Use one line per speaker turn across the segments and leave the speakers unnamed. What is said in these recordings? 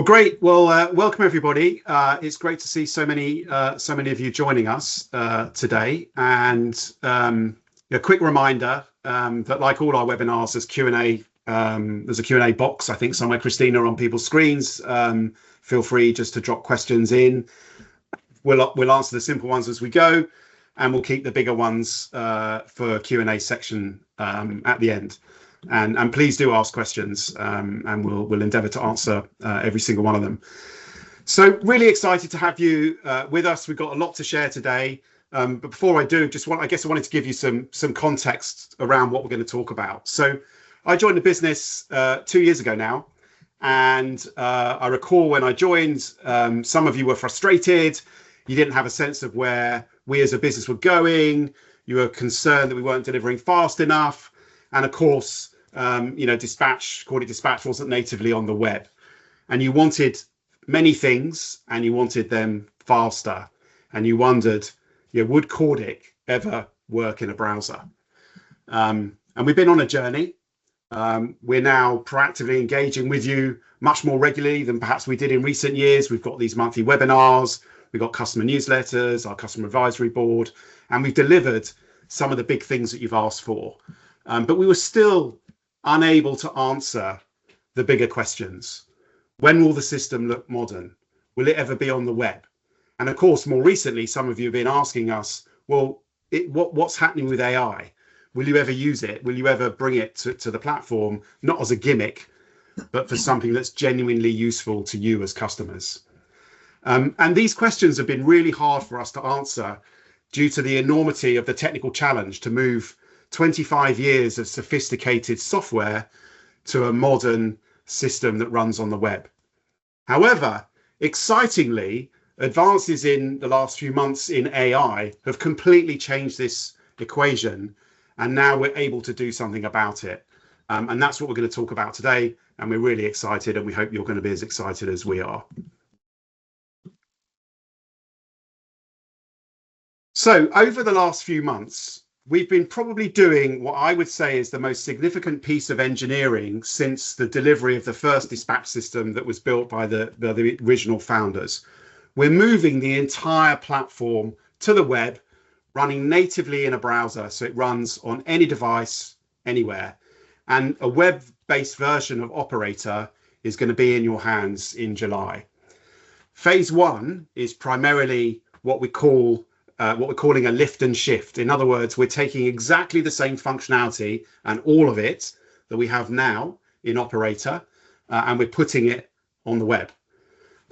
Well, great. Well, welcome everybody. It's great to see so many of you joining us today. And a quick reminder that, like all our webinars, there's Q&A. There's a Q&A box, I think, somewhere, Christina, on people's screens. Feel free just to drop questions in. We'll answer the simple ones as we go, and we'll keep the bigger ones for Q&A section at the end. And please do ask questions, and we'll endeavour to answer every single one of them. So really excited to have you with us. We've got a lot to share today. But before I do, I wanted to give you some context around what we're going to talk about. So I joined the business 2 years ago now, and I recall when I joined, some of you were frustrated. You didn't have a sense of where we as a business were going. You were concerned that we weren't delivering fast enough. And of course, Cordic Dispatch wasn't natively on the web. And you wanted many things, and you wanted them faster. And you wondered, would Cordic ever work in a browser? And we've been on a journey. We're now proactively engaging with you much more regularly than perhaps we did in recent years. We've got these monthly webinars. We've got customer newsletters, our customer advisory board, and we've delivered some of the big things that you've asked for. But we were still unable to answer the bigger questions. When will the system look modern? Will it ever be on the web? And of course, more recently, some of you have been asking us, well, what's happening with AI? Will you ever use it? Will you ever bring it to the platform, not as a gimmick, but for something that's genuinely useful to you as customers? And these questions have been really hard for us to answer due to the enormity of the technical challenge to move 25 years of sophisticated software to a modern system that runs on the web. However, excitingly, advances in the last few months in AI have completely changed this equation, and now we're able to do something about it. And that's what we're going to talk about today, and we're really excited, and we hope you're going to be as excited as we are. So over the last few months, we've been probably doing what I would say is the most significant piece of engineering since the delivery of the first dispatch system that was built by the original founders. We're moving the entire platform to the web, running natively in a browser, so it runs on any device, anywhere. And a web-based version of Operator is going to be in your hands in July. Phase one is primarily what we're calling a lift and shift. In other words, we're taking exactly the same functionality and all of it that we have now in Operator, and we're putting it on the web.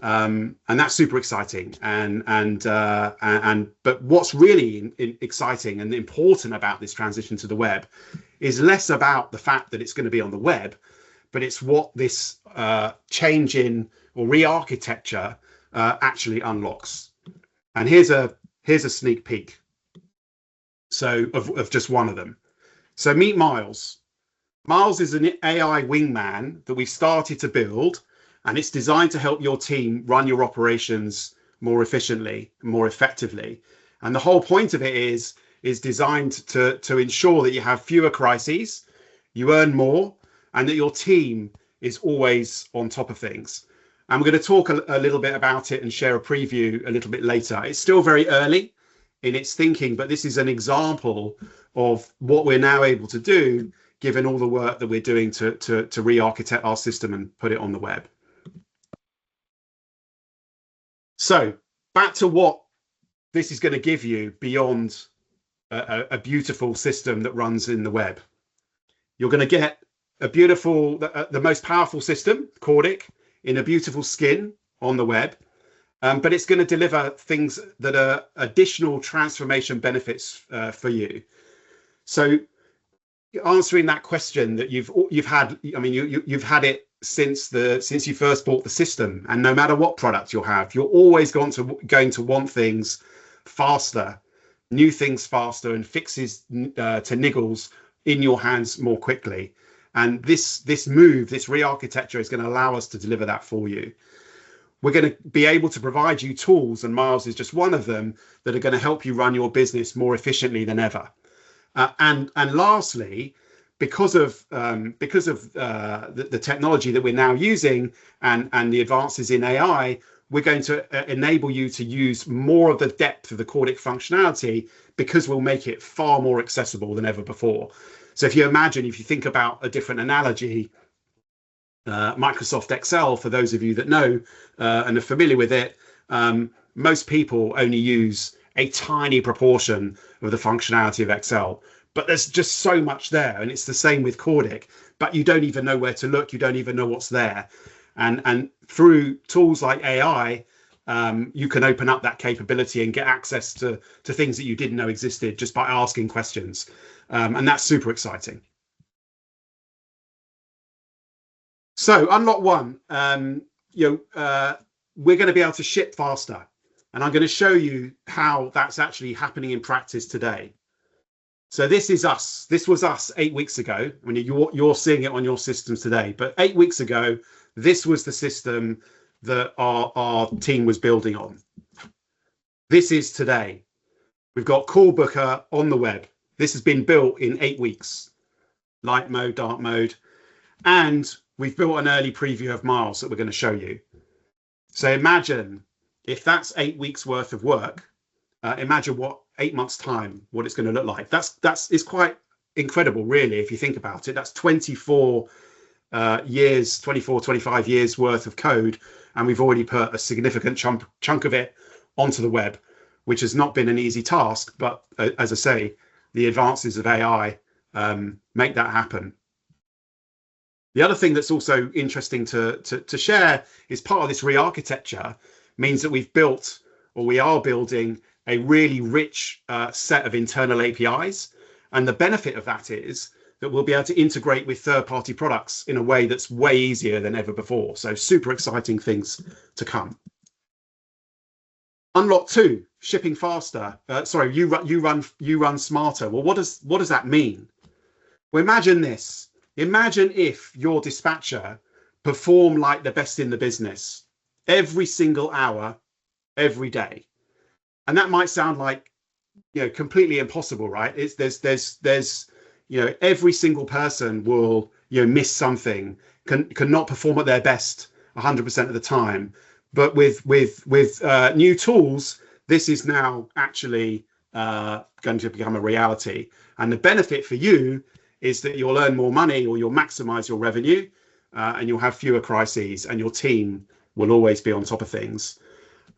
And that's super exciting. But what's really exciting and important about this transition to the web is less about the fact that it's going to be on the web, but it's what this change in or re-architecture actually unlocks. And here's a sneak peek of just one of them. So meet Miles. Miles is an AI wingman that we've started to build, and it's designed to help your team run your operations more efficiently, more effectively. And the whole point of it is designed to ensure that you have fewer crises, you earn more, and that your team is always on top of things. And we're going to talk a little bit about it and share a preview a little bit later. It's still very early in its thinking, but this is an example of what we're now able to do, given all the work that we're doing to re-architect our system and put it on the web. So back to what this is going to give you beyond a beautiful system that runs in the web. You're going to get a beautiful, the most powerful system, Cordic, in a beautiful skin on the web, but it's going to deliver things that are additional transformation benefits for you. So answering that question that you've had, I mean, you've had it since you first bought the system, and no matter what product you'll have, you're always going to want things faster, new things faster, and fixes to niggles in your hands more quickly. And this re-architecture is going to allow us to deliver that for you. We're going to be able to provide you tools, and Miles is just one of them, that are going to help you run your business more efficiently than ever. And lastly, because of the technology that we're now using and the advances in AI, we're going to enable you to use more of the depth of the Cordic functionality, because we'll make it far more accessible than ever before. So if you think about a different analogy, Microsoft Excel, for those of you that know and are familiar with it, most people only use a tiny proportion of the functionality of Excel, but there's just so much there. And it's the same with Cordic, but you don't even know where to look. You don't even know what's there. And through tools like AI, you can open up that capability and get access to things that you didn't know existed just by asking questions. And that's super exciting. So unlock one, we're going to be able to ship faster. And I'm going to show you how that's actually happening in practice today. So this is us. This was us 8 weeks ago. I mean, you're seeing it on your systems today. But 8 weeks ago, this was the system that our team was building on. This is today. We've got Call Booker on the web. This has been built in 8 weeks. Light mode, dark mode. And we've built an early preview of Miles that we're going to show you. So imagine if that's 8 weeks worth of work, imagine what 8 months time, what it's going to look like. It's quite incredible, really, if you think about it. That's 24 years, 24, 25 years worth of code. And we've already put a significant chunk of it onto the web, which has not been an easy task. But as I say, the advances of AI make that happen. The other thing that's also interesting to share is part of this re-architecture means that we've built, or we are building, a really rich set of internal APIs. And the benefit of that is that we'll be able to integrate with third-party products in a way that's way easier than ever before. So super exciting things to come. Unlock 2, shipping faster. You run smarter. Well, what does that mean? Well, imagine this. Imagine if your dispatcher performed like the best in the business every single hour, every day. And that might sound like, completely impossible, right? There's every single person will, miss something, cannot perform at their best 100% of the time. But with new tools, this is now actually going to become a reality. And the benefit for you is that you'll earn more money, or you'll maximize your revenue, and you'll have fewer crises, and your team will always be on top of things.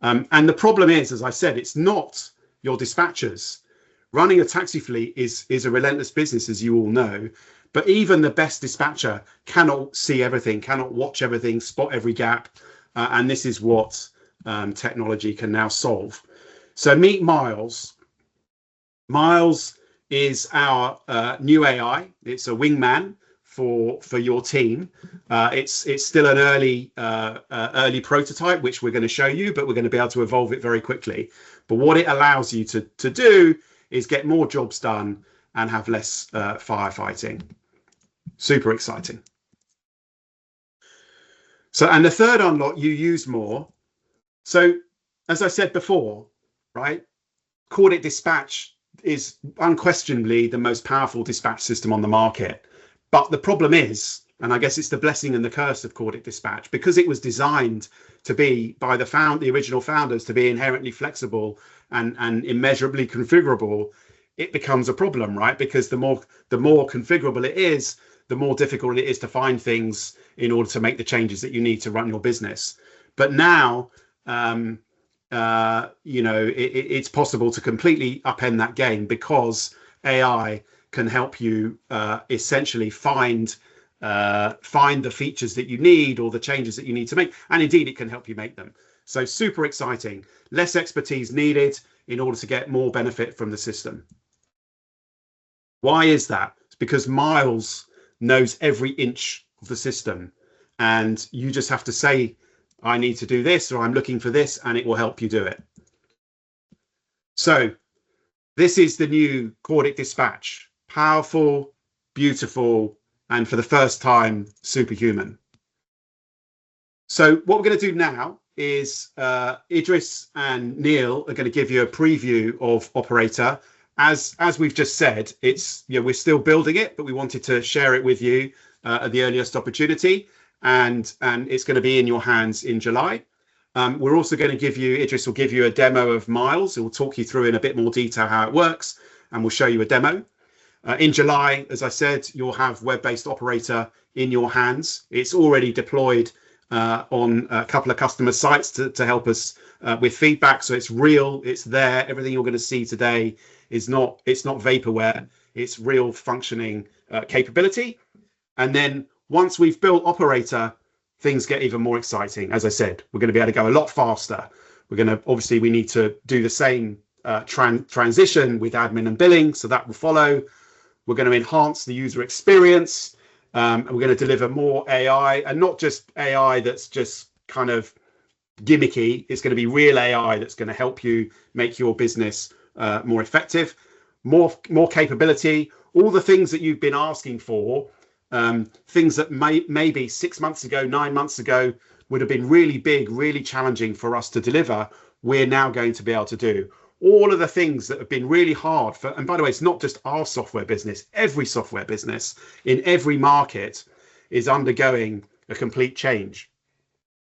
And the problem is, as I said, it's not your dispatchers. Running a taxi fleet is a relentless business, as you all know. But even the best dispatcher cannot see everything, cannot watch everything, spot every gap. And this is what technology can now solve. So meet Miles. Miles is our new AI. It's a wingman for your team. It's still an early prototype, which we're going to show you, but we're going to be able to evolve it very quickly. But what it allows you to do is get more jobs done and have less firefighting. Super exciting. So, and the third unlock, you use more. So, as I said before, right, Cordic Dispatch is unquestionably the most powerful dispatch system on the market. But the problem is, and I guess it's the blessing and the curse of Cordic Dispatch, because it was designed to be by the original founders to be inherently flexible and immeasurably configurable, it becomes a problem, right? Because the more configurable it is, the more difficult it is to find things in order to make the changes that you need to run your business. But now, it's possible to completely upend that game, because AI can help you essentially find the features that you need, or the changes that you need to make. And indeed, it can help you make them. So super exciting. Less expertise needed in order to get more benefit from the system. Why is that? It's because Miles knows every inch of the system. And you just have to say, I need to do this, or I'm looking for this, and it will help you do it. So this is the new Cordic Dispatch. Powerful, beautiful, and for the first time, superhuman. So what we're going to do now is Idris and Neil are going to give you a preview of Operator, as we've just said, it's we're still building it, but we wanted to share it with you at the earliest opportunity, and it's going to be in your hands in July. We're also going to give you, Idris will give you a demo of Miles. It will talk you through in a bit more detail how it works, and we'll show you a demo. In July, as I said, you'll have web-based operator in your hands. It's already deployed on a couple of customer sites to help us with feedback. So it's real, it's there. Everything you're going to see today it's not vaporware, it's real functioning capability. And then once we've built operator, things get even more exciting. As I said, we're going to be able to go a lot faster. We're going to, obviously, we need to do the same transition with admin and billing, so that will follow. We're going to enhance the user experience, and we're going to deliver more AI, and not just AI that's just kind of gimmicky. It's going to be real AI that's going to help you make your business more effective, more capability, all the things that you've been asking for. Things that maybe 6 months ago, 9 months ago would have been really big, really challenging for us to deliver, we're now going to be able to do. All of the things that have been really hard for, and by the way, it's not just our software business, every software business in every market is undergoing a complete change.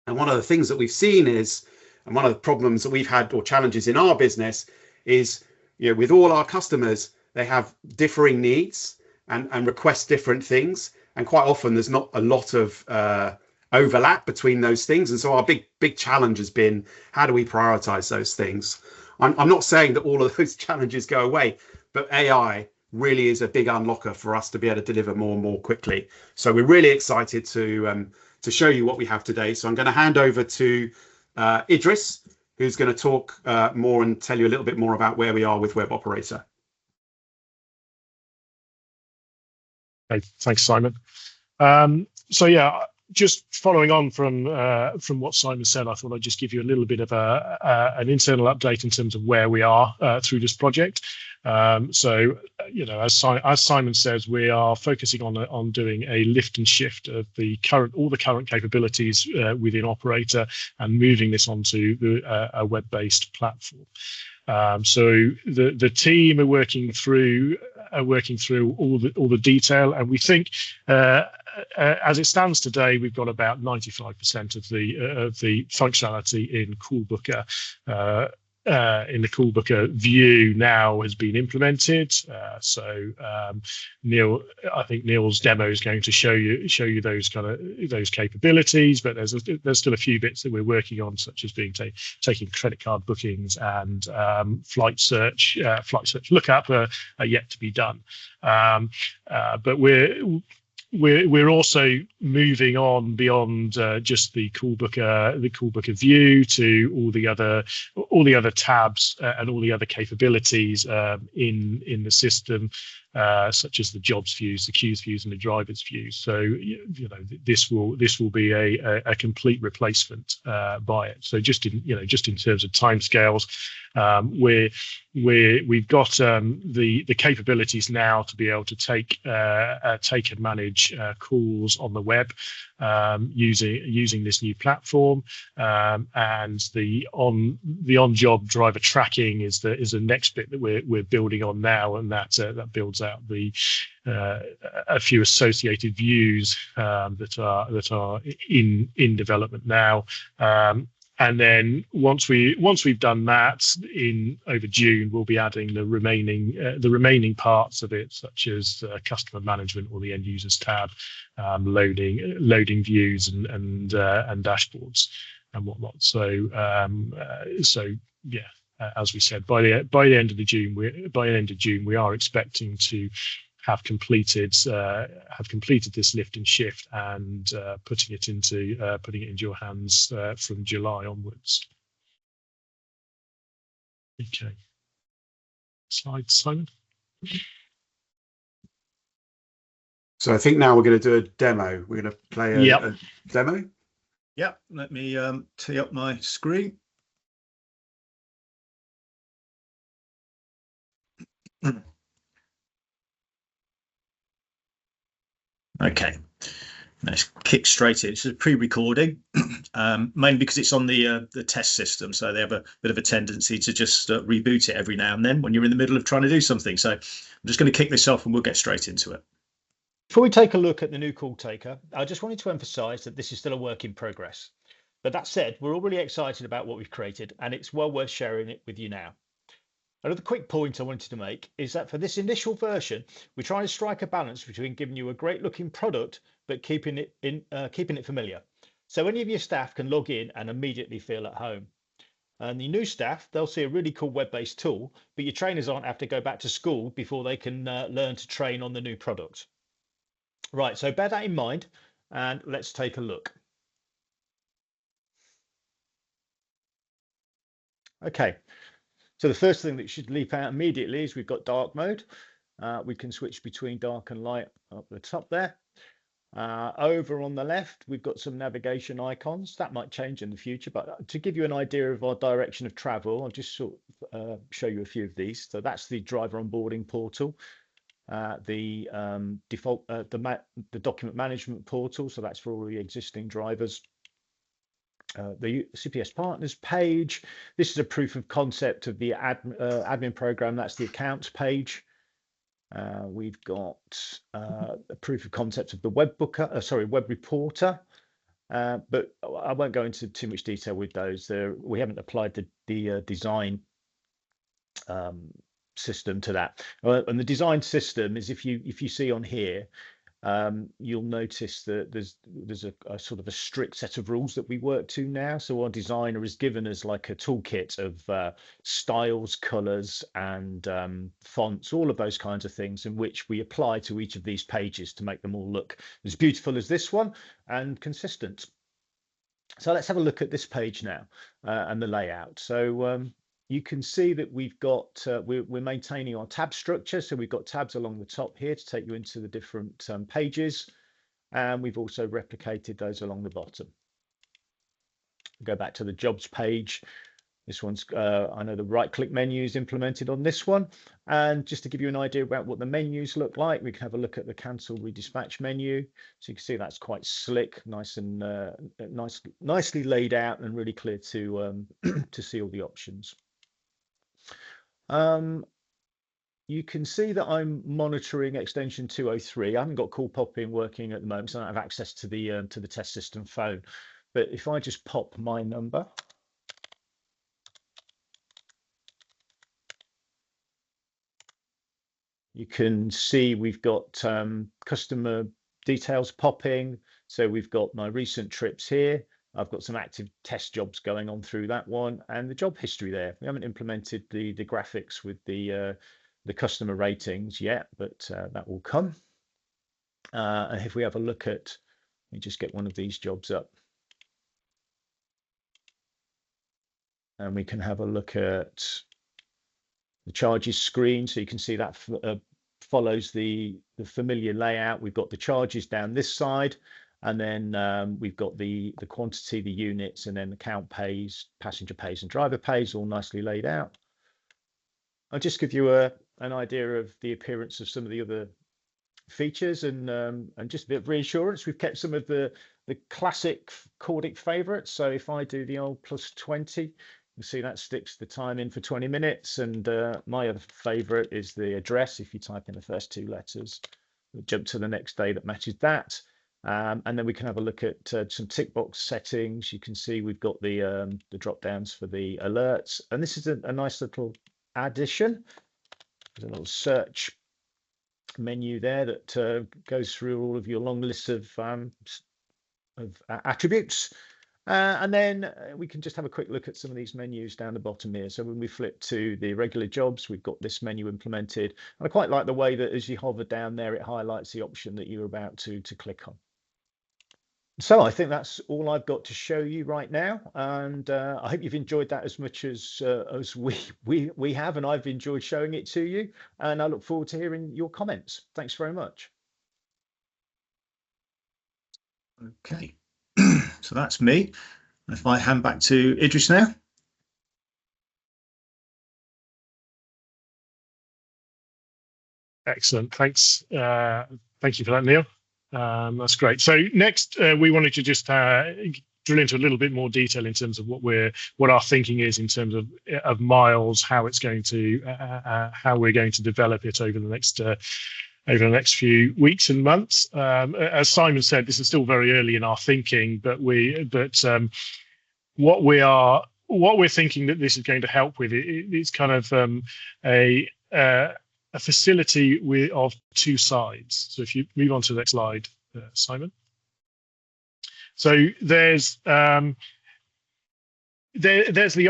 And one of the things that we've seen is, and one of the problems that we've had or challenges in our business is, with all our customers, they have differing needs and request different things, and quite often there's not a lot of overlap between those things. And so our big challenge has been, how do we prioritize those things? I'm not saying that all of those challenges go away, but AI really is a big unlocker for us to be able to deliver more and more quickly. So we're really excited to show you what we have today. So I'm going to hand over to Idris, who's going to talk more and tell you a little bit more about where we are with Web Operator.
Okay, thanks, Simon. So yeah, just following on from what Simon said, I thought I'd just give you a little bit of an internal update in terms of where we are through this project. So, as Simon says, we are focusing on doing a lift and shift of all the current capabilities within Operator and moving this onto a web-based platform. So the team are working through all the detail, and we think as it stands today, we've got about 95% of the functionality in Cordic. In the Cordic view now has been implemented. So I think Neil's demo is going to show you those capabilities, but there's still a few bits that we're working on, such as taking credit card bookings and flight search lookup are yet to be done. But we're also moving on beyond just the Cordic view to all the other tabs and all the other capabilities in the system, such as the jobs views, the queues views, and the drivers views. So this will be a complete replacement by it. So just in terms of timescales, we've got the capabilities now to be able to take and manage calls on the web using this new platform, and the on-job driver tracking is the next bit that we're building on now, and that builds out a few associated views that are in development now. And then once we've done that over June, we'll be adding the remaining parts of it, such as customer management or the end users tab, loading views and dashboards and whatnot. So yeah, as we said, by the end of June, we are expecting to have completed this lift and shift and putting it into your hands from July onwards. Okay. Slide, Simon.
So I think now we're going to do a demo. We're going to play a demo.
Yep. Let me tee up my screen. Okay, Let's kick straight in. It's a pre-recording, mainly because it's on the test system, so they have a bit of a tendency to just reboot it every now and then when you're in the middle of trying to do something. So I'm just going to kick this off and we'll get straight into it.
Before we take a look at the new call taker, I just wanted to emphasize that this is still a work in progress. But that said, we're all really excited about what we've created, and it's well worth sharing it with you now. Another quick point I wanted to make is that for this initial version, we're trying to strike a balance between giving you a great looking product, but keeping it familiar. So any of your staff can log in and immediately feel at home. And the new staff, they'll see a really cool web-based tool, but your trainers aren't have to go back to school before they can learn to train on the new product. Right, so bear that in mind and let's take a look. Okay. So the first thing that should leap out immediately is we've got dark mode. We can switch between dark and light up the top there. Over on the left, we've got some navigation icons. That might change in the future, but to give you an idea of our direction of travel, I'll just sort of show you a few of these. So that's the driver onboarding portal, the document management portal. So that's for all the existing drivers. The CPS partners page. This is a proof of concept of the admin program. That's the accounts page. We've got a proof of concept of the web reporter. But I won't go into too much detail with those. We haven't applied the design system to that. And the design system is if you see on here, you'll notice that there's a sort of a strict set of rules that we work to now. So our designer has given us like a toolkit of styles, colors, and fonts, all of those kinds of things, in which we apply to each of these pages to make them all look as beautiful as this one and consistent. So let's have a look at this page now and the layout. So you can see that we've got, we're maintaining our tab structure. So we've got tabs along the top here to take you into the different pages. And we've also replicated those along the bottom. Go back to the jobs page. This one's, I know the right click menu is implemented on this one. And just to give you an idea about what the menus look like, we can have a look at the cancel redispatch menu. So you can see that's quite slick, nice and nicely laid out and really clear to see all the options. You can see that I'm monitoring extension 203. I haven't got call popping working at the moment, so I don't have access to the test system phone. But if I just pop my number, you can see we've got customer details popping. So we've got my recent trips here. I've got some active test jobs going on through that one, and the job history there. We haven't implemented the graphics with the customer ratings yet, but that will come. And if we have a look at, let me just get one of these jobs up, and we can have a look at the charges screen. So you can see that follows the familiar layout. We've got the charges down this side. And then we've got the quantity, the units, and then the count pays, passenger pays, and driver pays, all nicely laid out. I'll just give you an idea of the appearance of some of the other features and just a bit of reassurance. We've kept some of the classic Cordic favorites. So if I do the old +20, you see that sticks the time in for 20 minutes. And my other favorite is the address. If you type in the first two letters, we'll jump to the next day that matches that. And then we can have a look at some tick box settings. You can see we've got the drop downs for the alerts, and this is a nice little addition. There's a little search menu there that goes through all of your long lists of attributes. And then we can just have a quick look at some of these menus down the bottom here. So when we flip to the regular jobs, we've got this menu implemented. And I quite like the way that as you hover down there, it highlights the option that you're about to click on. So I think that's all I've got to show you right now, and I hope you've enjoyed that as much as we have, and I've enjoyed showing it to you, and I look forward to hearing your comments. Thanks very much.
Okay, so that's me. If I hand back to Idris now.
Excellent, thanks. Thank you for that, Neil. That's great. So next, we wanted to just drill into a little bit more detail in terms of what our thinking is in terms of Miles, how it's going to how we're going to develop it over the next few weeks and months. As Simon said, this is still very early in our thinking, but what we're thinking that this is going to help with it's kind of a facility of two sides. So if you move on to the next slide, Simon. So there's the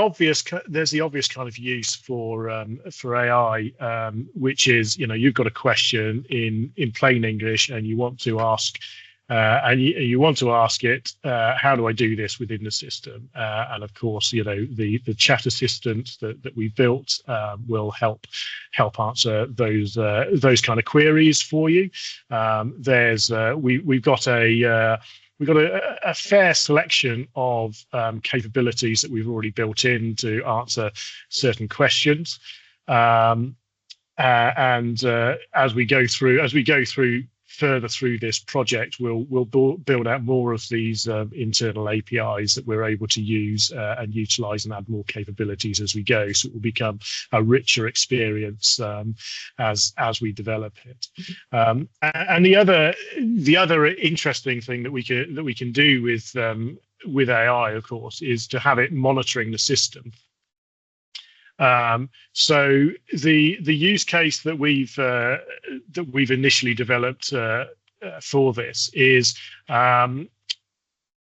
obvious kind of use for AI, which is, you've got a question in plain English and you want to ask. You want to ask it, how do I do this within the system? And of course, the chat assistant that we built will help answer those kind of queries for you. We've got a fair selection of capabilities that we've already built in to answer certain questions. And as we go through further through this project, we'll build out more of these internal APIs that we're able to use and utilize and add more capabilities as we go. So it will become a richer experience as we develop it. And the other interesting thing that we can do with AI, of course, is to have it monitoring the system. So the use case that we've initially developed for this is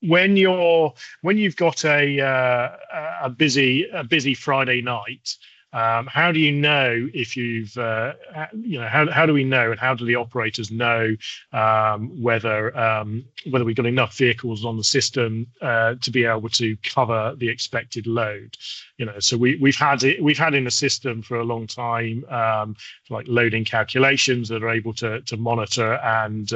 when you've got a busy Friday night. How do you know if you've how do we know, and how do the operators know whether we've got enough vehicles on the system to be able to cover the expected load? So we've had in the system for a long time, like loading calculations that are able to monitor and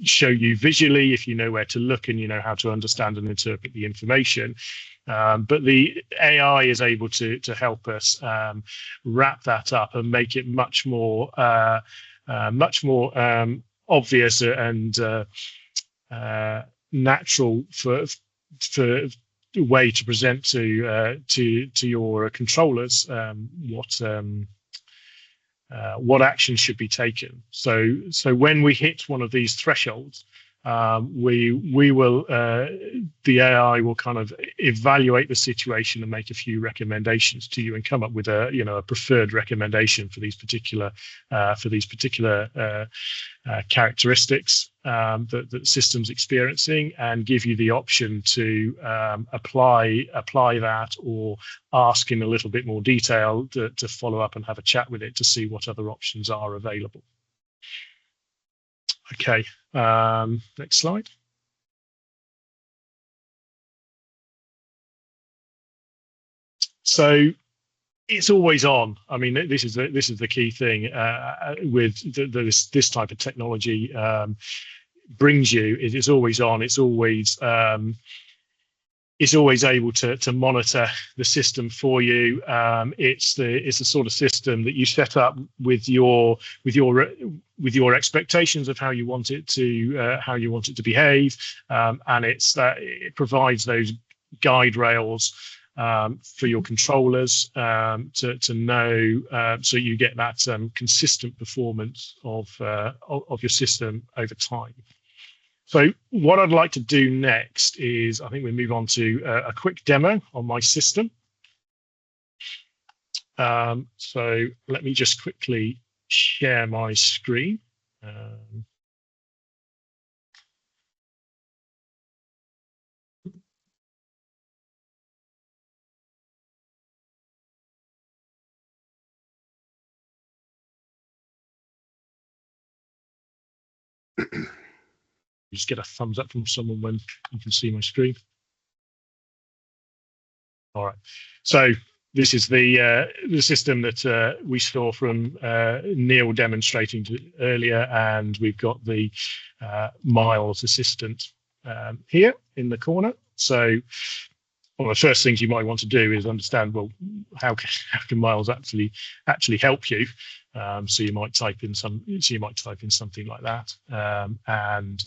show you visually if you know where to look and you know how to understand and interpret the information. But the AI is able to help us wrap that up and make it much more obvious and natural for way to present to your controllers what action should be taken. So when we hit one of these thresholds, we will the AI will kind of evaluate the situation and make a few recommendations to you and come up with a preferred recommendation for these particular characteristics that the system's experiencing, and give you the option to apply that or ask in a little bit more detail to follow up and have a chat with it to see what other options are available. Okay, next slide. So it's always on. I mean, this is the key thing with this type of technology brings you. It is always on. It's always able to monitor the system for you. It's the sort of system that you set up with your expectations of how you want it to behave, and it provides those guide rails for your controllers to know, so you get that consistent performance of your system over time. So what I'd like to do next is, I think we move on to a quick demo on my system. So let me just quickly share my screen. Just get a thumbs up from someone when you can see my screen. All right. So this is the system that we saw from Neil demonstrating earlier, and we've got the Miles assistant here in the corner. So one of the first things you might want to do is understand, well, how can Miles actually help you? So you might type in something like that, and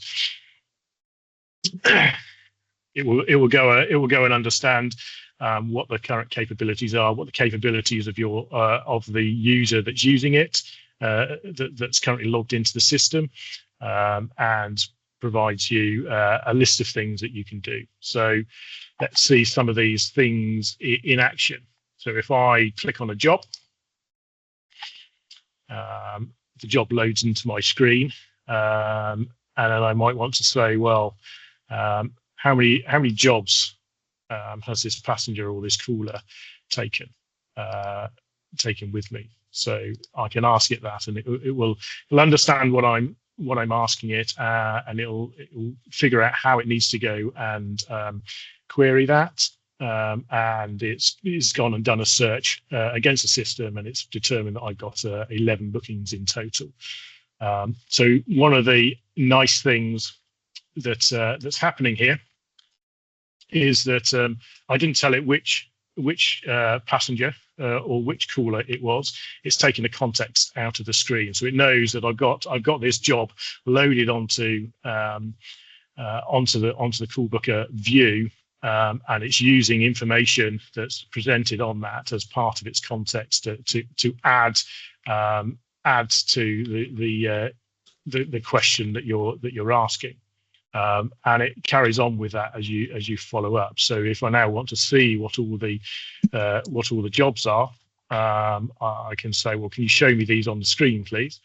it will go and understand what the current capabilities are, what the capabilities of the user that's using it, that's currently logged into the system, and provides you a list of things that you can do. So let's see some of these things in action. So if I click on a job, the job loads into my screen, and then I might want to say, well, how many jobs has this passenger or this cooler taken with me? So I can ask it that, and it'll understand what I'm asking it, and it'll figure out how it needs to go and query that. And it's gone and done a search against the system, and it's determined that I got 11 bookings in total. So one of the nice things that's happening here is that I didn't tell it which passenger or which cooler it was. It's taking the context out of the screen, so it knows that I've got this job loaded onto the CoolBooker view, and it's using information that's presented on that as part of its context to add to the question that you're asking. And it carries on with that as you follow up. So if I now want to see what all the jobs are, I can say, well, can you show me these on the screen, please?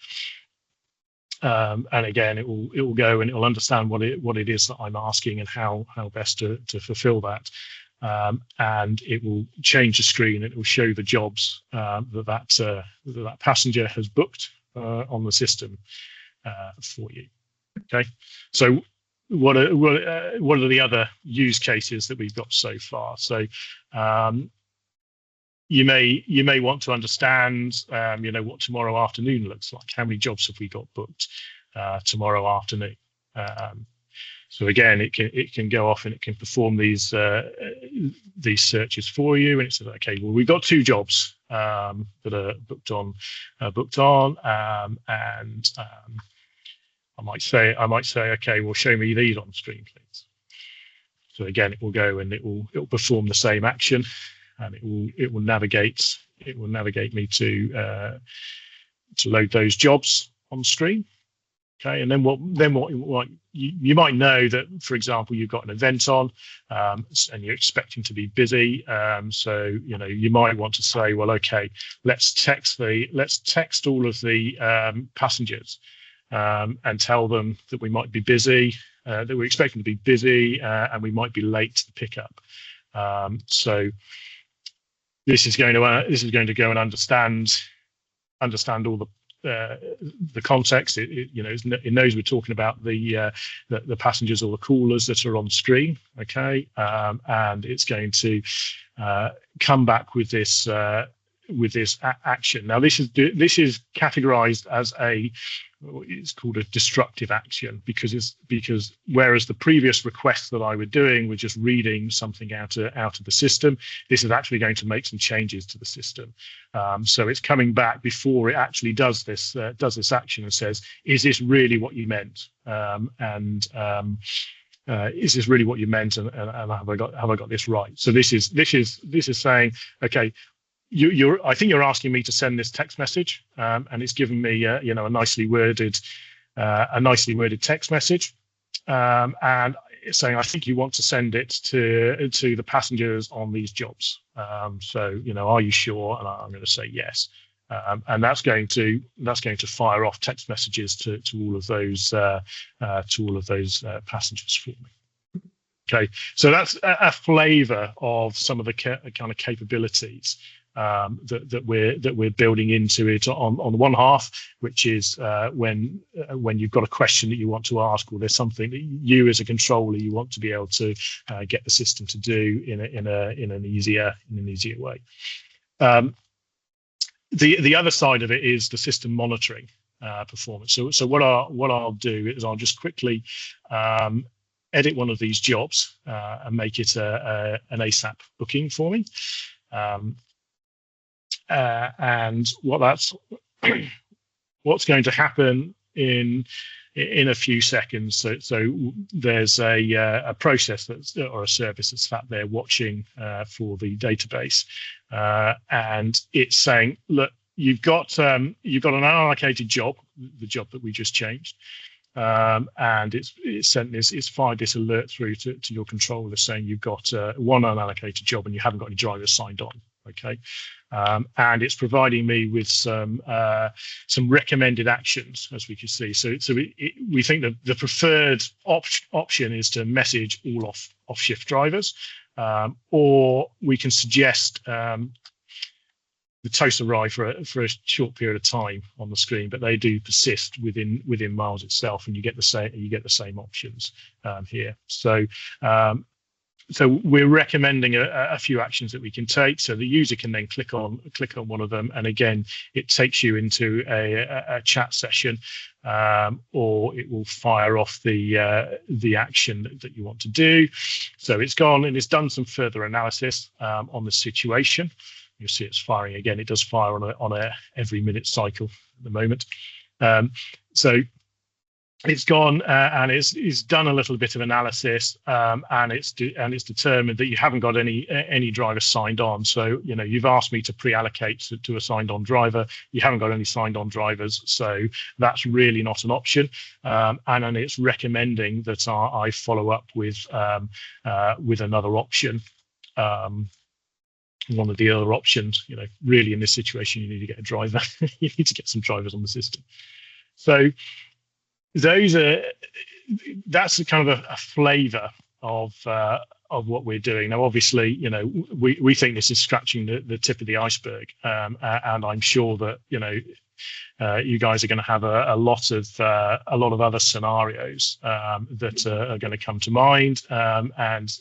And again, it will go and it will understand what it is that I'm asking and how best to fulfill that. And it will change the screen. And it will show the jobs that passenger has booked on the system for you. Okay, so what are the other use cases that we've got so far? So you may want to understand what tomorrow afternoon looks like. How many jobs have we got booked tomorrow afternoon? So again, it can go off and it can perform these searches for you, and it says, okay, well, we've got 2 jobs that are booked on, and I might say, okay, well, show me these on screen, please. So again, it will go and it will perform the same action, and it will navigate me to load those jobs on screen. Okay, and then what you might know that, for example, you've got an event on, and you're expecting to be busy. So you might want to say, well, okay, let's text all of the passengers. And tell them that we might be busy, that we're expecting to be busy, and we might be late to the pickup. So this is going to go and understand all the context. It knows we're talking about the passengers or the coolers that are on screen. Okay, and it's going to come back with this action. Now this is categorized as it's called a destructive action, because whereas the previous requests that I were doing were just reading something out of the system, this is actually going to make some changes to the system. So it's coming back before it actually does this action and says, is this really what you meant? Is this really what you meant? And have I got this right? So this is saying, okay, I think you're asking me to send this text message, and it's given me a nicely worded text message, and it's saying, I think you want to send it to the passengers on these jobs. So are you sure? And I'm going to say yes, and that's going to fire off text messages to all of those passengers for me. Okay, so that's a flavour of some of the kind of capabilities that we're building into it on the one half, which is when you've got a question that you want to ask, or there's something that you as a controller you want to be able to get the system to do in an easier way. The other side of it is the system monitoring performance. So what I'll do is I'll just quickly edit one of these jobs and make it an ASAP booking for me. And what's going to happen in a few seconds. So there's a process or a service that's sat there watching for the database, and it's saying, look, you've got an unallocated job, the job that we just changed, and it's fired this alert through to your controller saying you've got one unallocated job and you haven't got any drivers signed on. Okay, and it's providing me with some recommended actions, as we can see. So we think that the preferred option is to message all off shift drivers, or we can suggest the toast arrive for a short period of time on the screen, but they do persist within Miles itself, and you get the same options here. So we're recommending a few actions that we can take. So the user can then click on one of them, and again, it takes you into a chat session, or it will fire off the action that you want to do. So it's gone and it's done some further analysis on the situation. You'll see it's firing again. It does fire on a every minute cycle at the moment. So it's gone and it's done a little bit of analysis, and it's determined that you haven't got any drivers signed on. So you've asked me to pre-allocate to a signed on driver. You haven't got any signed on drivers, so that's really not an option. And then it's recommending that I follow up with another option. One of the other options, really in this situation, you need to get a driver. You need to get some drivers on the system. So that's a kind of a flavour of what we're doing now. Obviously, we think this is scratching the tip of the iceberg, and I'm sure that you guys are going to have a lot of other scenarios that are going to come to mind, and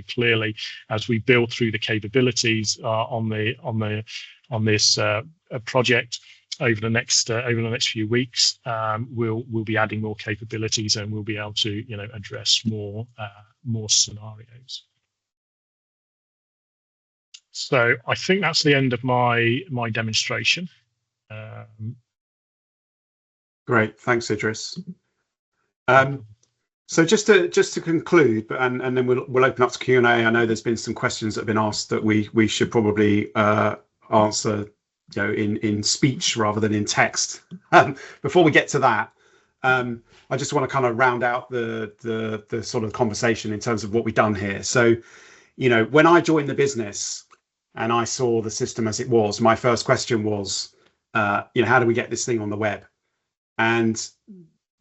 clearly as we build through the capabilities on this project over the next few weeks, we'll be adding more capabilities, and we'll be able to address more scenarios. So I think that's the end of my demonstration.
Great, thanks, Idris. So just to conclude, and then we'll open up to Q&A. I know there's been some questions that have been asked that we should probably answer in speech rather than in text. Before we get to that, I just want to kind of round out the sort of conversation in terms of what we've done here. So, when I joined the business and I saw the system as it was, my first question was, how do we get this thing on the web? And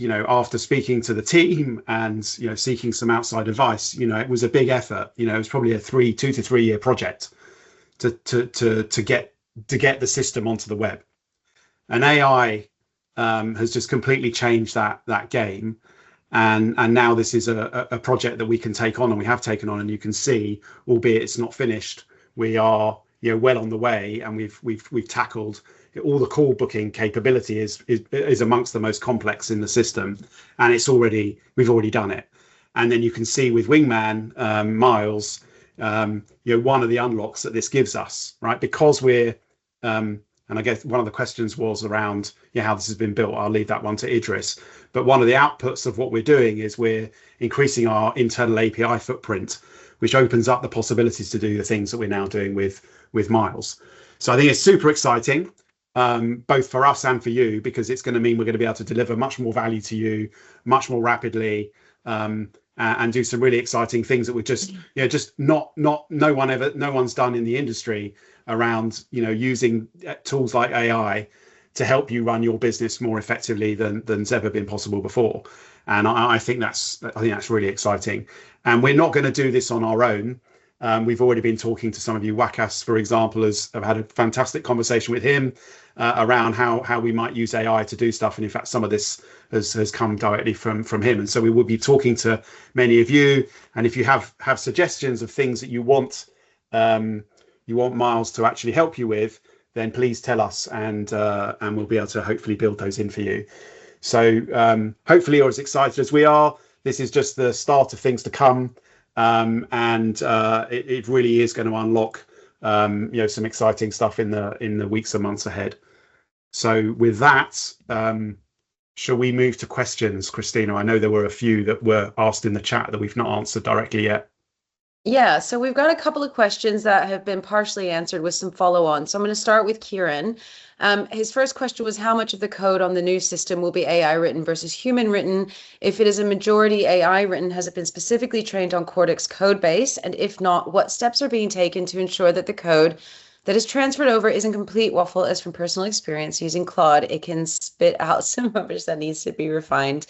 after speaking to the team and seeking some outside advice, it was a big effort. It was probably a 2 to 3 year project to get the system onto the web. And AI has just completely changed that game. And now this is a project that we can take on, and we have taken on, and you can see, albeit it's not finished, we are well on the way, and we've tackled all the call booking capability is amongst the most complex in the system, and we've already done it. And then you can see with Wingman, Miles, one of the unlocks that this gives us, right? Because we're and I guess one of the questions was around how this has been built. I'll leave that one to Idris. But one of the outputs of what we're doing is we're increasing our internal API footprint, which opens up the possibilities to do the things that we're now doing with Miles. So I think it's super exciting, both for us and for you, because it's going to mean we're going to be able to deliver much more value to you much more rapidly, and do some really exciting things that we're just no one's done in the industry around using tools like AI to help you run your business more effectively than's ever been possible before. And I think that's really exciting. And we're not going to do this on our own. We've already been talking to some of you. Wakas, for example, I've had a fantastic conversation with him around how we might use AI to do stuff. And in fact, some of this has come directly from him. And so we will be talking to many of you. And if you have suggestions of things that you want Miles to actually help you with, then please tell us, and we'll be able to hopefully build those in for you. So hopefully you're as excited as we are. this is just the start of things to come, and it really is going to unlock some exciting stuff in the weeks and months ahead. So with that, shall we move to questions, Christina? I know there were a few that were asked in the chat that we've not answered directly yet.
Yeah, so we've got a couple of questions that have been partially answered with some follow-on. So I'm going to start with Kieran. His first question was how much of the code on the new system will be AI written versus human written? If it is a majority AI written, has it been specifically trained on Cordic's code base? And if not, what steps are being taken to ensure that the code that is transferred over isn't complete waffle? As from personal experience using Claude, it can spit out some rubbish that needs to be refined.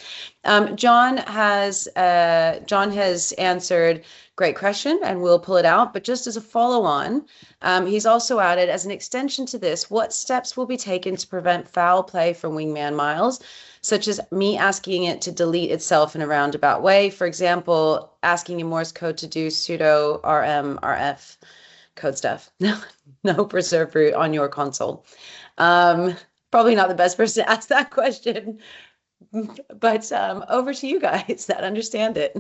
John has answered, great question, and we'll pull it out. But just as a follow-on, he's also added, as an extension to this, what steps will be taken to prevent foul play from Wingman Miles, such as me asking it to delete itself in a roundabout way? For example, asking in Morse code to do sudo rm rf code stuff. No preserve root on your console. Probably not the best person to ask that question, but over to you guys that understand it.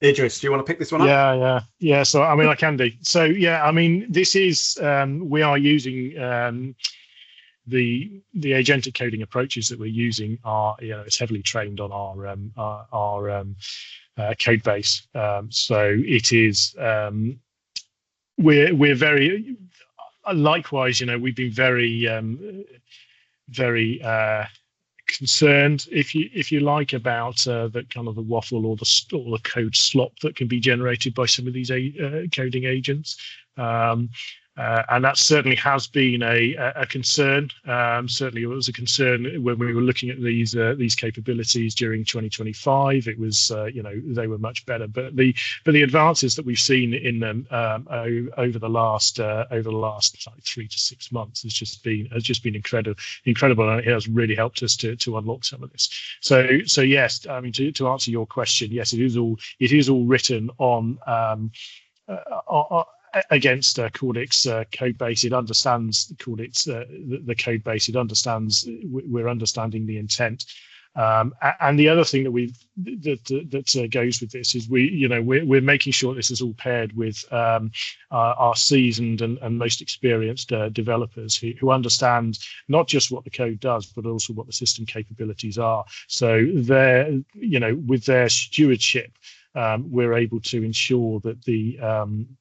Idris, do you want to pick this one up?
Yeah. So I mean, I can do. So yeah, I mean, this is we are using the agentic coding approaches that we're using are, it's heavily trained on our code base. So it is. We're very likewise, we've been very concerned, if you like, about the kind of the waffle or the code slop that can be generated by some of these coding agents. And that certainly has been a concern. Certainly, it was a concern when we were looking at these capabilities during 2025. It was, they were much better, but the advances that we've seen in them over the last like 3 to 6 months has just been incredible, and it has really helped us to unlock some of this. So yes, I mean, to answer your question, yes, it is all written on. Against Cordic's code base. It understands Cordic's the code base. It understands, we're understanding the intent. And the other thing that goes with this is we're making sure this is all paired with our seasoned and most experienced developers who understand not just what the code does, but also what the system capabilities are. So with their stewardship, we're able to ensure that the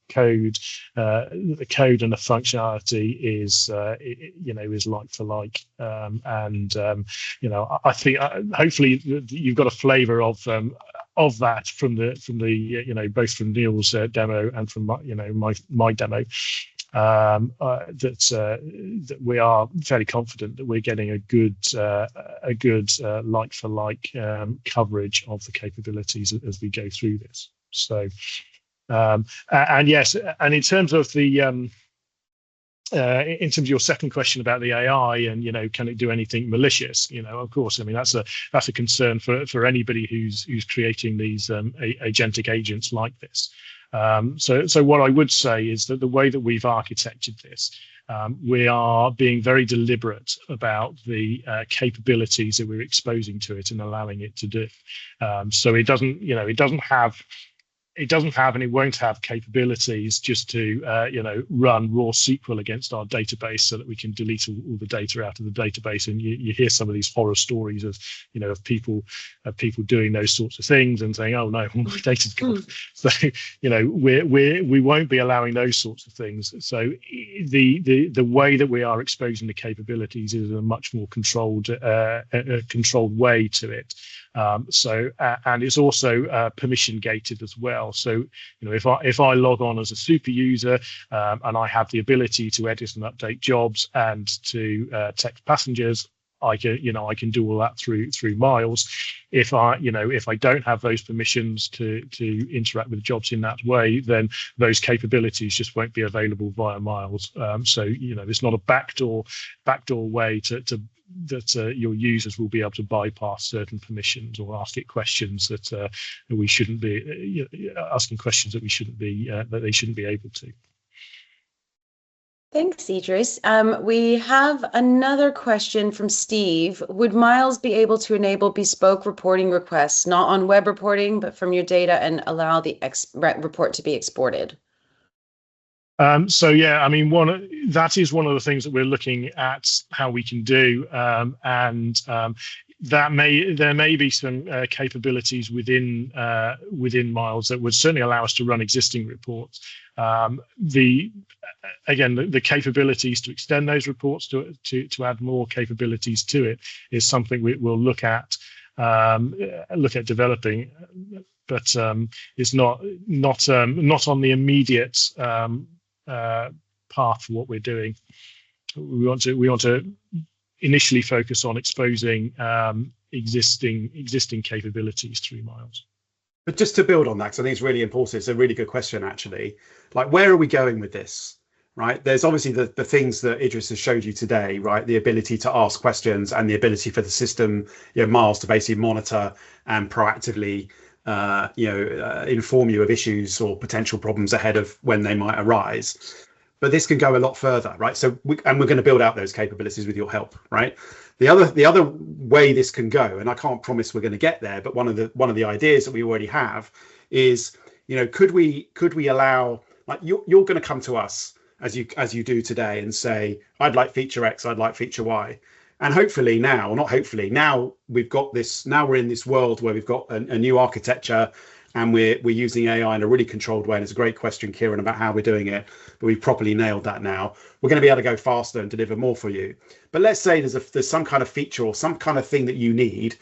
code and the functionality is like for like, and I think hopefully you've got a flavour of that from the both from Neil's demo and from my demo. That we are fairly confident that we're getting a good like for like coverage of the capabilities as we go through this. So and yes, and in terms of the in terms of your second question about the AI and can it do anything malicious? Of course, I mean that's a concern for anybody who's creating these agentic agents like this. So what I would say is that the way that we've architected this, we are being very deliberate about the capabilities that we're exposing to it and allowing it to do. So it doesn't have and it won't have capabilities just to run raw SQL against our database so that we can delete all the data out of the database. And you hear some of these horror stories of people doing those sorts of things and saying, oh no, all my data's gone. So we won't be allowing those sorts of things. So the way that we are exposing the capabilities is a much more controlled way to it. And it's also permission gated as well. So if I log on as a super user and I have the ability to edit and update jobs and to text passengers, I can do all that through Miles. If I don't have those permissions to interact with jobs in that way, then those capabilities just won't be available via Miles. So there's not a backdoor way that your users will be able to bypass certain permissions or ask it questions that we shouldn't be asking questions that we shouldn't be that they shouldn't be able to.
Thanks, Idris. We have another question from Steve. Would Miles be able to enable bespoke reporting requests, not on web reporting, but from your data, and allow the report to be exported?
So yeah, I mean, that is one of the things that we're looking at how we can do, and there may be some capabilities within Miles that would certainly allow us to run existing reports. The capabilities to extend those reports to add more capabilities to it is something we'll look at developing, but it's not on the immediate path for what we're doing. We want to initially focus on exposing existing capabilities through Miles.
But just to build on that, because I think it's really important, it's a really good question actually. Like, where are we going with this? Right? There's obviously the things that Idris has showed you today, right? The ability to ask questions and the ability for the system, Miles, to basically monitor and proactively inform you of issues or potential problems ahead of when they might arise. But this can go a lot further, right? So we're going to build out those capabilities with your help, right? The other way this can go, and I can't promise we're going to get there, but one of the ideas that we already have is, could we allow, like, you're going to come to us as you do today and say, I'd like feature X, I'd like feature Y. And hopefully now, or not hopefully, now we've got this, now we're in this world where we've got a new architecture and we're using AI in a really controlled way. And it's a great question, Kieran, about how we're doing it, but we've properly nailed that now. We're going to be able to go faster and deliver more for you. But let's say there's some kind of feature or some kind of thing that you need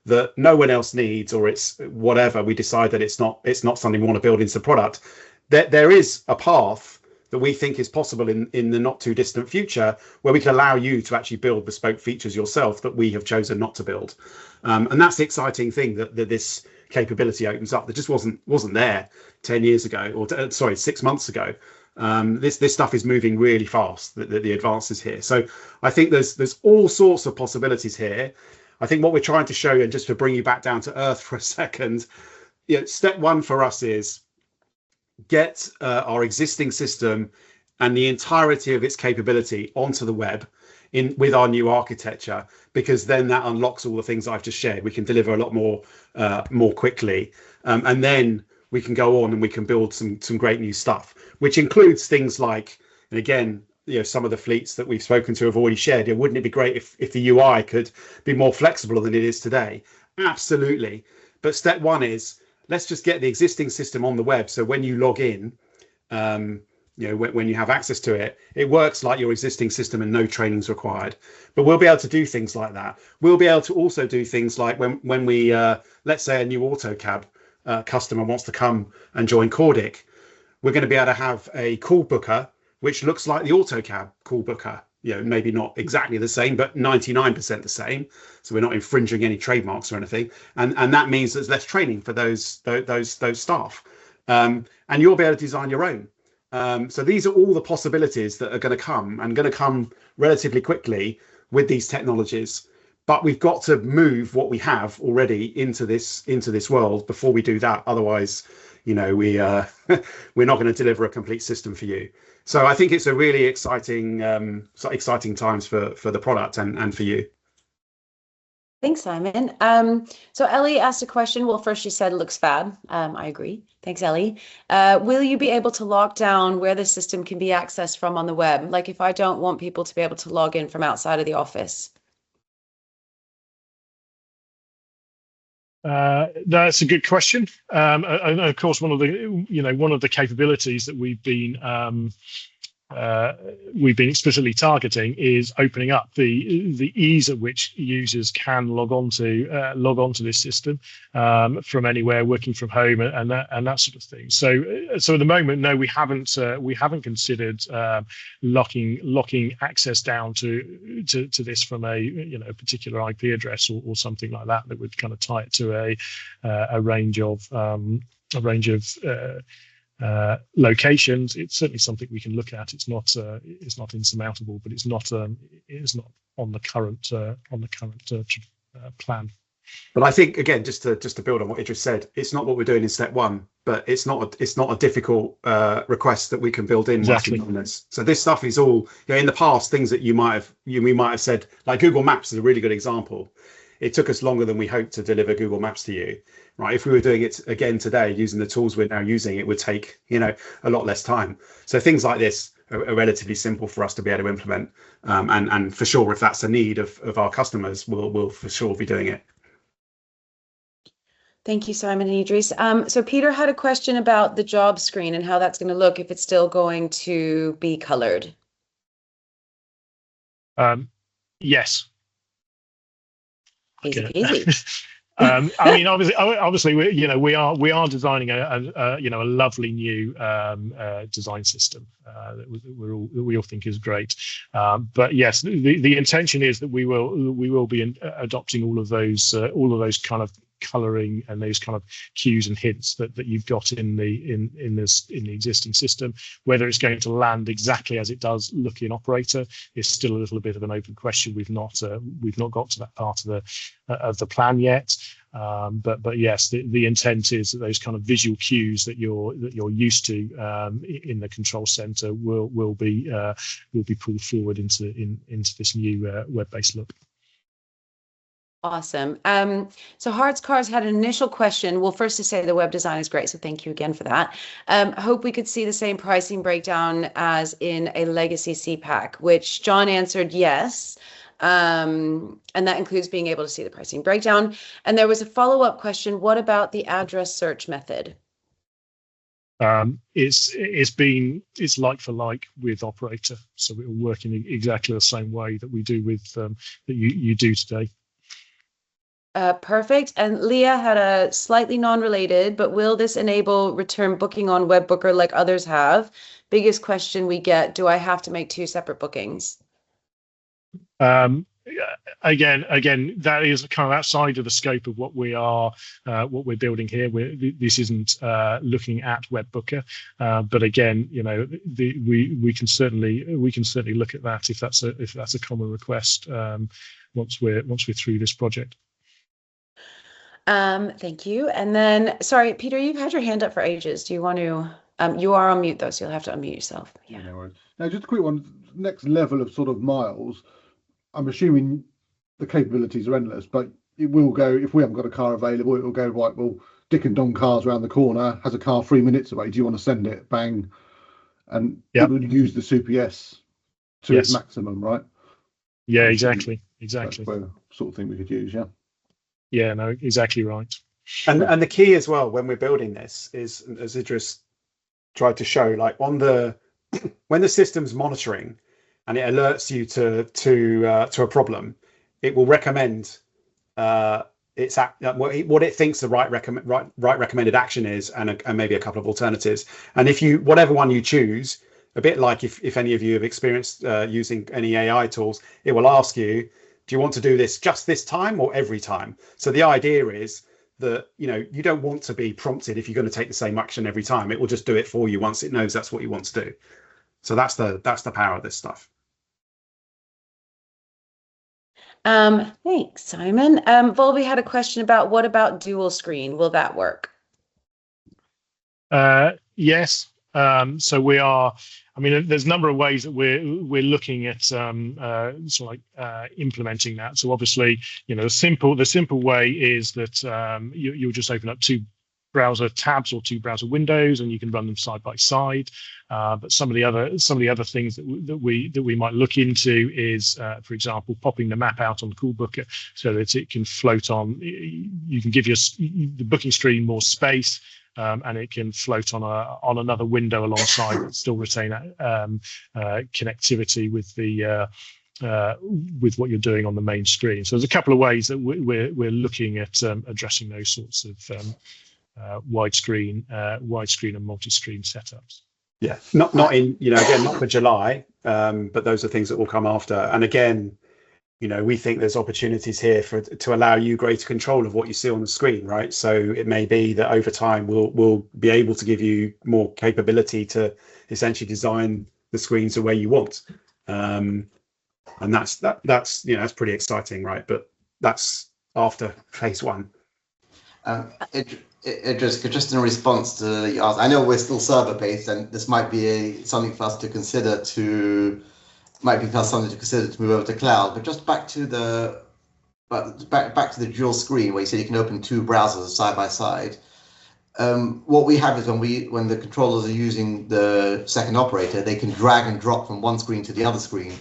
that no one else needs, or it's whatever, we decide that it's not something we want to build into the product. There is a path that we think is possible in the not too distant future, where we can allow you to actually build bespoke features yourself that we have chosen not to build. And that's the exciting thing that this capability opens up that just wasn't there 10 years ago, or 6 months ago. This stuff is moving really fast, the advances here. So I think there's all sorts of possibilities here. I think what we're trying to show you, and just to bring you back down to earth for a second, step one for us is get our existing system and the entirety of its capability onto the web with our new architecture, because then that unlocks all the things I've just shared. We can deliver a lot more quickly, and then we can go on and we can build some great new stuff, which includes things like, and again, some of the fleets that we've spoken to have already shared. Wouldn't it be great if the UI could be more flexible than it is today? Absolutely. But step one is, let's just get the existing system on the web. So when you log in, when you have access to it, it works like your existing system and no training's required. But we'll be able to do things like that. We'll be able to also do things like when we, let's say a new AutoCab customer wants to come and join Cordic, we're going to be able to have a call booker, which looks like the AutoCab call booker. Maybe not exactly the same, but 99% the same. So we're not infringing any trademarks or anything. And that means there's less training for those staff. And you'll be able to design your own. So these are all the possibilities that are going to come relatively quickly with these technologies. But we've got to move what we have already into this world before we do that. Otherwise, we're not going to deliver a complete system for you. So I think it's a really exciting times for the product and for you.
Thanks, Simon. So Ellie asked a question. Well, first she said it looks fab. I agree. Thanks, Ellie. Will you be able to lock down where the system can be accessed from on the web? Like if I don't want people to be able to log in from outside of the office?
That's a good question. And of course, one of the capabilities that we've been explicitly targeting is opening up the ease at which users can log on to this system from anywhere, working from home, and that sort of thing. So at the moment, no, we haven't considered locking access down to this from a particular IP address or something like that would kind of tie it to a range of locations. It's certainly something we can look at. It's not insurmountable, but it's not on the current plan.
But I think again, just to build on what Idris said, it's not what we're doing in step one, but it's not a difficult request that we can build in once we've done this. So this stuff is all, you know, in the past, things that we might have said, like Google Maps is a really good example. It took us longer than we hoped to deliver Google Maps to you, right? If we were doing it again today using the tools we're now using, it would take, you know, a lot less time. So things like this are relatively simple for us to be able to implement, and for sure, if that's a need of our customers, we'll for sure be doing it.
Thank you, Simon and Idris. So Peter had a question about the job screen and how that's going to look if it's still going to be colored.
Yes.
Easy peasy.
I mean, obviously, we are designing a lovely new design system that we all think is great. But yes, the intention is that we will be adopting all of those kind of coloring and those kind of cues and hints that you've got in the existing system. Whether it's going to land exactly as it does look in Operator is still a little bit of an open question. We've not got to that part of the plan yet. But yes, the intent is that those kind of visual cues that you're used to in the control center will be pulled forward into this new web-based look.
Awesome. So Hearts Cars had an initial question. Well, first to say the web design is great, so thank you again for that. Hope we could see the same pricing breakdown as in a legacy CPAC, which John answered yes. And that includes being able to see the pricing breakdown. And there was a follow-up question. What about the address search method?
It's like for like with Operator, so it will work in exactly the same way that we do with that you do today.
Perfect. And Leah had a slightly non-related, but will this enable return booking on WebBooker like others have? Biggest question we get, do I have to make 2 separate bookings?
Again, that is kind of outside of the scope of what we're building here. This isn't looking at WebBooker, but again, you know, we can certainly look at that if that's a common request once we're through this project.
Thank you. And then, sorry, Peter, you've had your hand up for ages. Do you want to? You are on mute though, so you'll have to unmute yourself. Yeah.
No worries. Now, just a quick one. Next level of sort of miles. I'm assuming the capabilities are endless, but it will go, if we haven't got a car available, it will go, right, well, Dick and Don car's around the corner, has a car 3 minutes away. Do you want to send it? Bang. And it would use the SUPS to its maximum, right?
Yeah, exactly.
That's the sort of thing we could use, yeah.
Yeah, no, exactly right.
And the key as well when we're building this is, as Idris tried to show, like when the system's monitoring and it alerts you to a problem, it will recommend what it thinks the right recommended action is, and maybe a couple of alternatives. And if whatever one you choose, a bit like if any of you have experienced using any AI tools, it will ask you, do you want to do this just this time or every time? So the idea is that, you know, you don't want to be prompted if you're going to take the same action every time. It will just do it for you once it knows that's what you want to do. So that's the power of this stuff.
Thanks, Simon. Volvi had a question about what about dual screen? Will that work?
Yes. So we are. I mean, there's a number of ways that we're looking at implementing that. So obviously, you know, the simple way is that you'll just open up 2 browser tabs or 2 browser windows, and you can run them side by side. But some of the other things that we might look into is, for example, popping the map out on Coolbooker so that it can float on. You can give the booking screen more space. And it can float on another window alongside, but still retain connectivity with what you're doing on the main screen. So there's a couple of ways that we're looking at addressing those sorts of widescreen and multi-screen setups.
Yeah, not in, you know, again, not for July, but those are things that will come after. And again, you know, we think there's opportunities here to allow you greater control of what you see on the screen, right? So it may be that over time we'll be able to give you more capability to essentially design the screens the way you want, and that's you know, that's pretty exciting, right? But that's after phase one.
It just in response to you asked, I know we're still server based, and this might be something for us to consider to move over to cloud. But just back to the dual screen where you said you can open two browsers side by side. What we have is when the controllers are using the second operator, they can drag and drop from one screen to the other screen.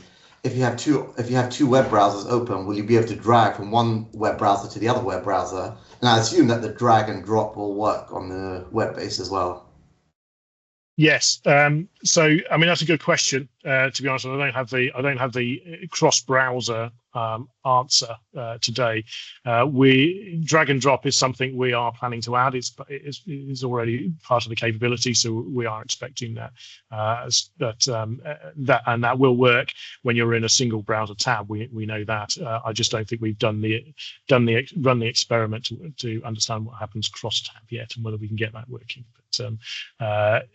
If you have two web browsers open, will you be able to drag from one web browser to the other web browser? And I assume that the drag and drop will work on the web base as well.
Yes. So, I mean, that's a good question. To be honest, I don't have the cross-browser answer today. Drag and drop is something we are planning to add. It's already part of the capability, so we are expecting that. That will work when you're in a single browser tab. We know that. I just don't think we've run the experiment to understand what happens cross-tab yet and whether we can get that working. But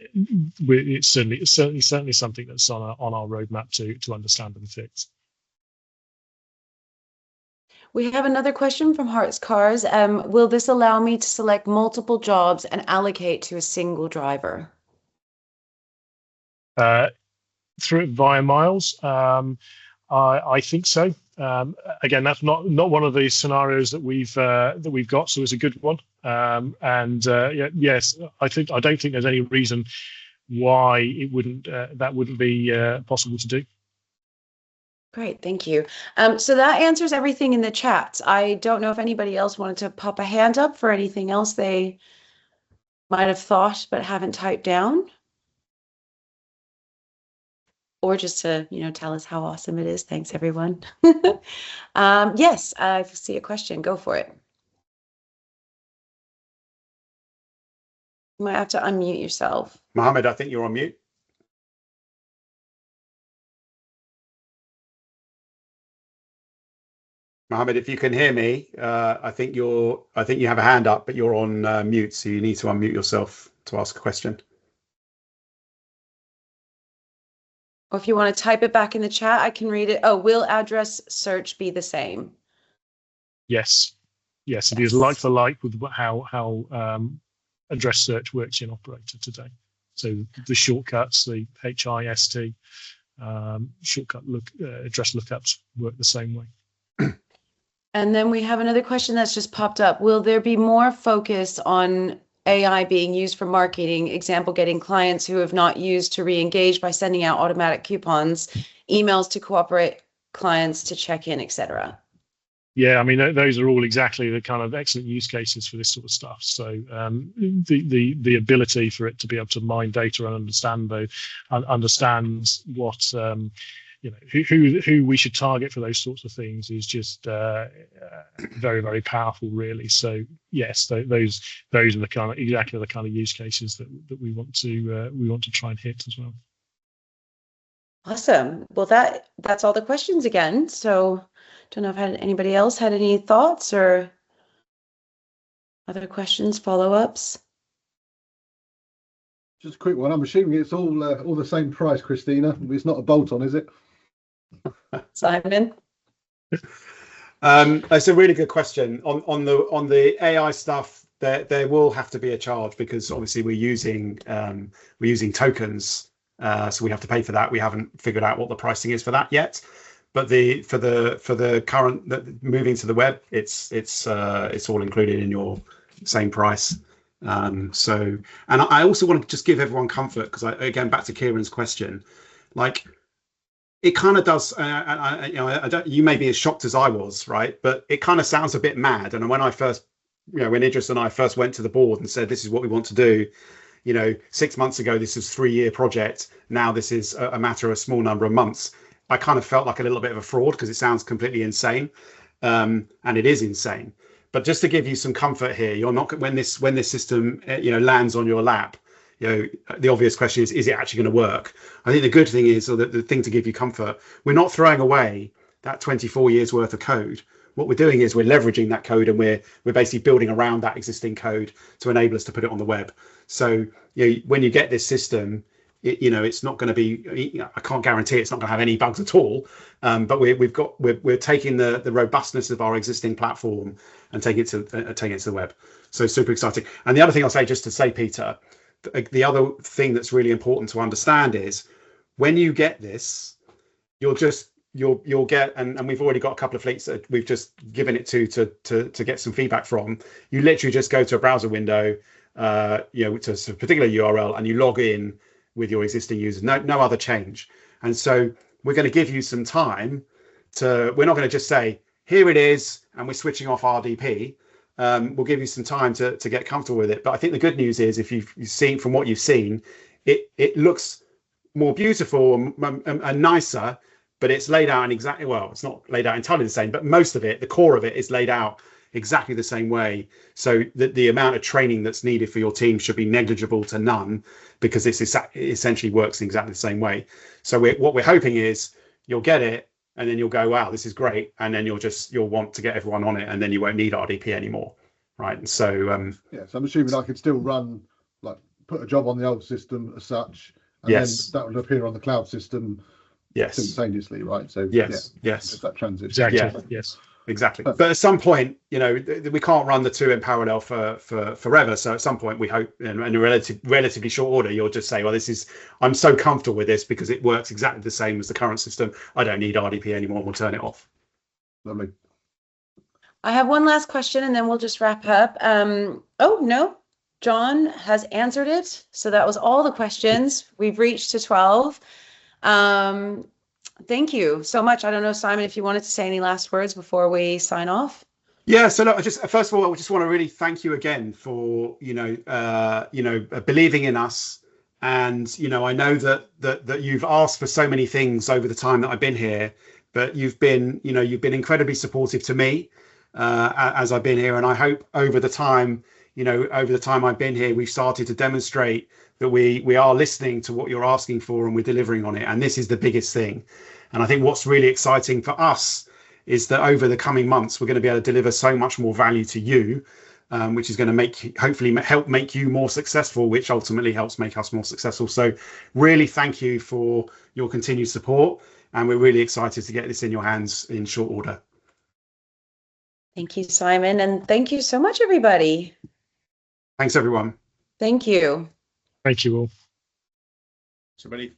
it's certainly something that's on our roadmap to understand and fix.
We have another question from Hearts Cars. Will this allow me to select multiple jobs and allocate to a single driver?
Via miles, I think so. Again, that's not one of the scenarios that we've got, so it's a good one. Yes, I don't think there's any reason why that wouldn't be possible to do.
Great, thank you. So that answers everything in the chat. I don't know if anybody else wanted to pop a hand up for anything else they might have thought but haven't typed down. Or just to, tell us how awesome it is. Thanks, everyone. Yes, I see a question. Go for it. You might have to unmute yourself.
Mohammed, I think you're on mute. Mohammed, if you can hear me, I think you have a hand up, but you're on mute, so you need to unmute yourself to ask a question.
Or if you want to type it back in the chat, I can read it. Oh, will address search be the same?
Yes, it is like for like with how address search works in Operator today. So the shortcuts, the HIST shortcut address lookups work the same way.
And then we have another question that's just popped up. Will there be more focus on AI being used for marketing? Example, getting clients who have not used to re-engage by sending out automatic coupons, emails to cooperate clients to check in, etc.
Yeah, I mean, those are all exactly the kind of excellent use cases for this sort of stuff. So the ability for it to be able to mine data and understand what who we should target for those sorts of things is just very, very powerful, really. So yes, those are exactly the kind of use cases that we want to try and hit as well.
Awesome. Well, that's all the questions again. So don't know if anybody else had any thoughts or other questions, follow-ups.
Just a quick one. I'm assuming it's all the same price, Christina. It's not a bolt-on, is it?
Simon?
It's a really good question. On the AI stuff, there will have to be a charge because obviously we're using tokens, so we have to pay for that. We haven't figured out what the pricing is for that yet. But for the current moving to the web, it's all included in your same price. And I also want to just give everyone comfort because again back to Kieran's question, like it kind of does. You may be as shocked as I was, right? But it kind of sounds a bit mad. And when when Idris and I first went to the board and said this is what we want to do, 6 months ago this was a 3-year project. Now this is a matter of a small number of months. I kind of felt like a little bit of a fraud because it sounds completely insane, and it is insane. But just to give you some comfort here, you're not when this system lands on your lap. The obvious question is it actually going to work? I think the good thing is, or the thing to give you comfort, we're not throwing away that 24 years worth of code. What we're doing is we're leveraging that code and we're basically building around that existing code to enable us to put it on the web. So when you get this system, it's not going to be, I can't guarantee it's not going to have any bugs at all. But we're taking the robustness of our existing platform and taking it to the web. So super exciting. And the other thing I'll say, just to say, Peter, the other thing that's really important to understand is when you get this, you'll get, and we've already got a couple of fleets that we've just given it to get some feedback from. You literally just go to a browser window, to a particular URL, and you log in with your existing users. No other change. And so we're going to give you some time we're not going to just say, here it is, and we're switching off RDP. We'll give you some time to get comfortable with it. But I think the good news is, if you've seen from what you've seen, it looks more beautiful and nicer, but it's laid out in exactly, well, it's not laid out entirely the same, but most of it, the core of it, is laid out exactly the same way. So the amount of training that's needed for your team should be negligible to none, because it essentially works in exactly the same way. So what we're hoping is you'll get it, and then you'll go, wow, this is great, and then you'll want to get everyone on it, and then you won't need RDP anymore, right? And so
so I'm assuming I could still run, like, put a job on the old system as such, and
yes,
then that will appear on the cloud system simultaneously, right? So
yes,
that transition.
Exactly. Yes.
Exactly. But at some point, we can't run the two in parallel for forever. So at some point, we hope, in a relatively short order, you'll just say, well, I'm so comfortable with this because it works exactly the same as the current system. I don't need RDP anymore. We'll turn it off.
Lovely.
I have one last question, and then we'll just wrap up. Oh, no, John has answered it. So that was all the questions. We've reached to 12. Thank you so much. I don't know, Simon, if you wanted to say any last words before we sign off.
Yeah. So look, first of all, I just want to really thank you again for believing in us, and I know that you've asked for so many things over the time that I've been here, but you've been incredibly supportive to me as I've been here, and I hope over the time I've been here, we've started to demonstrate that we are listening to what you're asking for, and we're delivering on it. And this is the biggest thing. And I think what's really exciting for us is that over the coming months, we're going to be able to deliver so much more value to you, which is going to hopefully help make you more successful, which ultimately helps make us more successful. So really thank you for your continued support. And we're really excited to get this in your hands in short order.
Thank you, Simon. And thank you so much, everybody.
Thanks, everyone.
Thank you.
Thank you all.
Somebody.